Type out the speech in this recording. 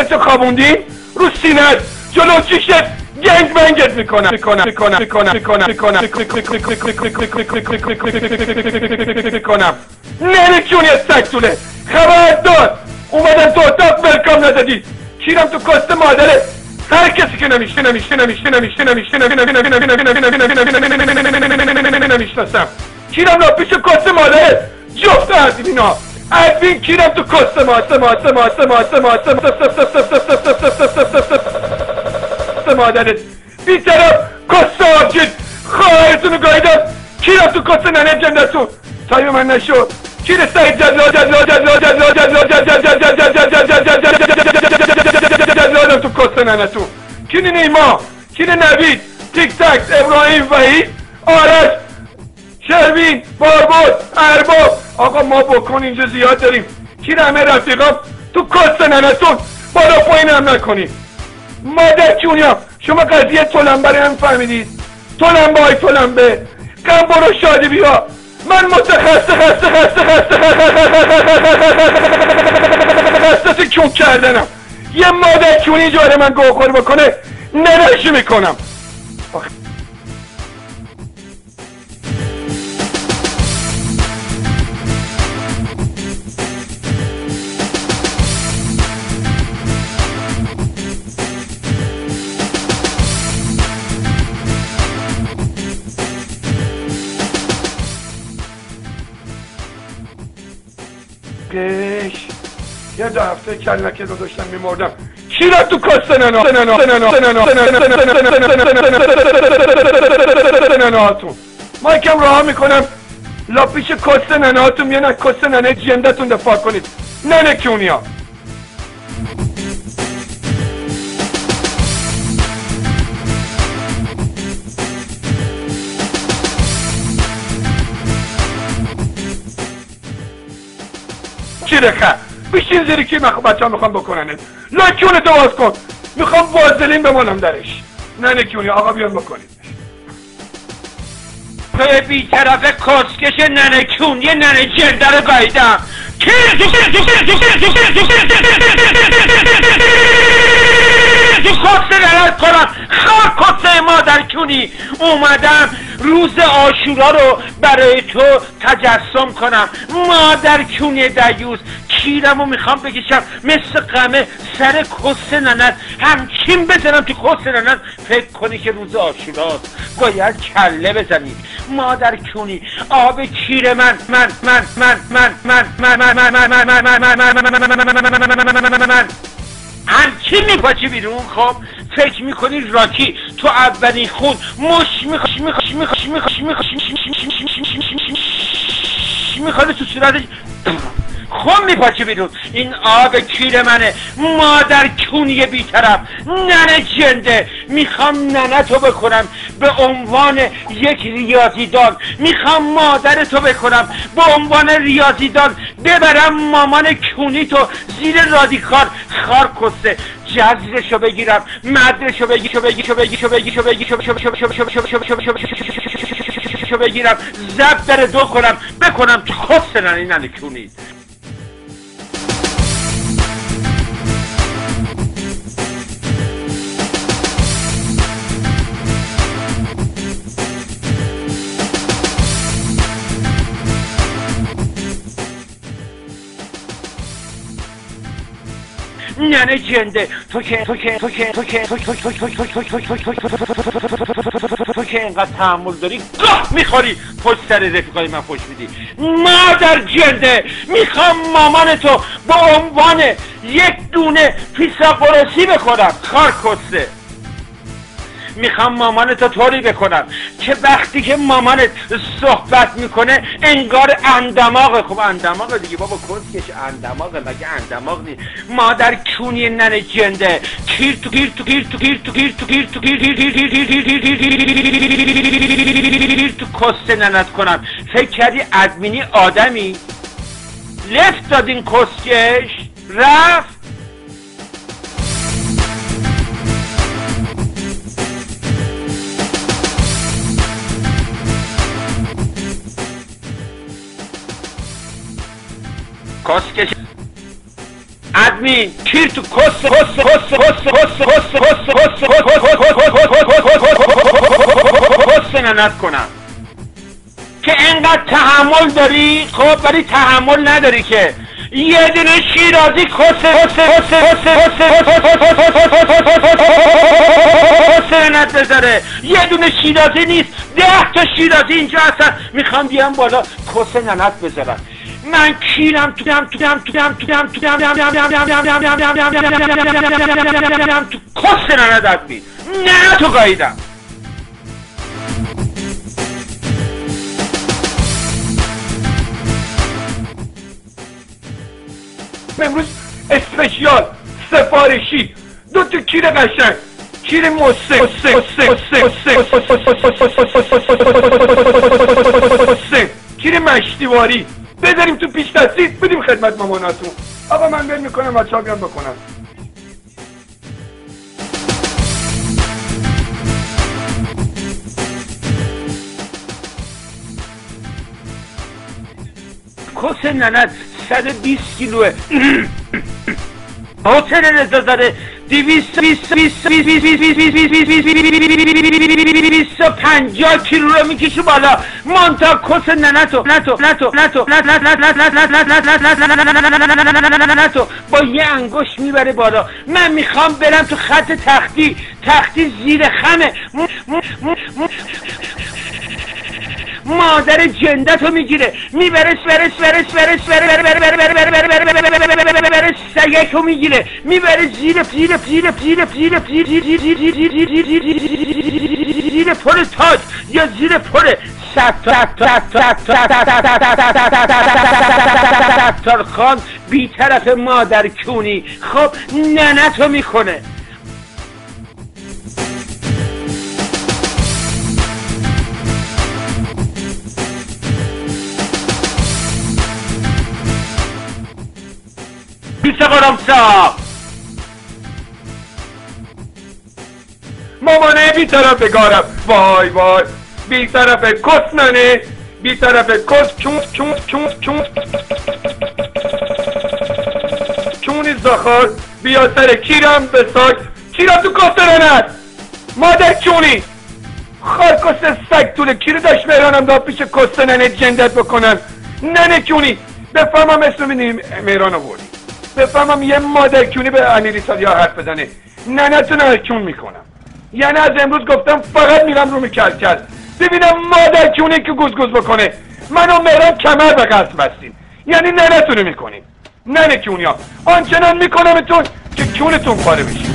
تو خوابوندین رو سینت جلو چشت گنگ بنگت میکنم نمیتونی سکتوله خبردار اومدن تو اتاق ولکام ندادی کیرم تو کست مادره هر کسی که نمیشناسم کیرم را پیش کست مادره جفت ادوینا ادوین کیرم تو کست مادرت بی طرف کست آبجید خواهرتونو گایدم کیرم تو کست ننه جندتون تایم من نشو کیر سعید جلادم تو کست ننتون کیر نیما کیر نوید تیک تک ابراهیم وحید آرش شروین باربود ارباب آقا ما بکن اینجا زیاد داریم کیر همه رفیقام تو کست ننتون بالا پایین هم نکنیم مادر کیونیم شما قضیه تلمبه رو هم فهمیدید تلمبه های تلمبه کم برو شادی بیا من خسته کیون کردنم یه مادر کیونی جاره من گوخوری بکنه نرشی میکنم یه دو هفته کلنکه رو داشتم میمردم کی را تو کست ننهاتون مایکم راه میکنم لا پیش کست ننهاتون میان از کست ننه جندتون دفاع کنید ننه کیونیا رخه بشین زیری که بچه ها میخوام بکننه لکیونه تو باز کن میخوام وازلین بمانم درش نه نکیونی آقا بیان بکنید به بیطرف کسکش ننکون یه ننه جنده رو گایدم کسته نرد کنم خار کسته مادر کونی اومدم روز عاشورا رو برای تو تجسم کنم مادر کونی دیوز کیرم رو میخوام بکشم مثل قمه سر کسته ننت همچین بزنم تو کسته ننت فکر کنی که روز عاشوراست باید کله بزنی مادر کونی آب کیر من همچین میپاچی بیرون خب فکر میکنی راکی تو اولین خون مش میخواد تو صورتش خون میپاچی بیرون این آب کیر منه مادر کونی بیطرف ننه جنده میخوام ننه تو بکنم به عنوان یک ریاضیدان میخوام مادر تو بکنم به عنوان ریاضیدان ببرم مامان کونی تو زیر رادیکال خار کسته جزرشو بگیرم مدرشو بگیرم زب در دو بکنم تو کسته ننه کونی ننه جنده تو که اینقدر تحمل داری گاه میخوری پشت سر رفیقای من خوش میدی مادر جنده میخوام مامان تو با عنوان یک دونه پیسا قرصی بکنم خار کسته میخوام مامانتو طوری بکنم که وقتی که مامانت صحبت میکنه انگار اندماغه خب اندماغه دیگه بابا کسکش اندماغه مگه اندماغ نیست مادر کونی ننه جنده کیر تو کسته ننت کنم فکر کردی ادمینی آدمی لفت دادین کسکش رفت کسکش ادمین کیر تو کس ننت کنم که انقدر تحمل داری. خب ولی تحمل نداری که یه دونه شیرازی ننت بذاره. یه دونه شیرازی نیست 10 تا شیرازی اینجا هستن میخوام بیام بالا کس ننت بذارن. من کیرم تو کس ننت ادمین نه تو گاییدم. امروز اسپشیال سفارشی 2 تا کیر قشنگ، کیر موسه، کیر مشتیواری بذاریم تو پیش دستید بدیم خدمت ماماناتون. آقا من بل میکنم بچه ها بیان بکنم. کس ننت 120 کیلوه. حسین رضا زاده 250 کیلو رو میکشه بالا. مانتا کس ننتو با یه انگشت میبره بالا. من میخوام برم تو خط تختی زیر خمه. مادر جندتو میگیره میبره سگکو میگیره میبره زیر پر تاج یا زیر پر ستارخان بیطرف مادر کونی. خب ننتو میکنه. پیش قرمسا مامانه بی طرف گارم، وای وای بی طرف کس ننه، بی طرف کس چونی زخار بیا سر کیرم بساک. کیرم تو کس ننه مادر چونی خارکس سگ طول کیر داشت مهرانم داد پیش کس ننه جندت بکنن. ننه کونی بفهمم اسم میدیم مهران آوردی، بفهمم یه مادر کونی به امیرسالیا حرف بزنه ننتون کون میکنم. یعنی از امروز گفتم فقط میرم رو کل ببینم مادر کونی که گوز بکنه. من و مهران کمر به قصد بستیم یعنی ننتونو میکنیم. ننه کونیا آنچنان میکنمتون که کونتون پاره بشه.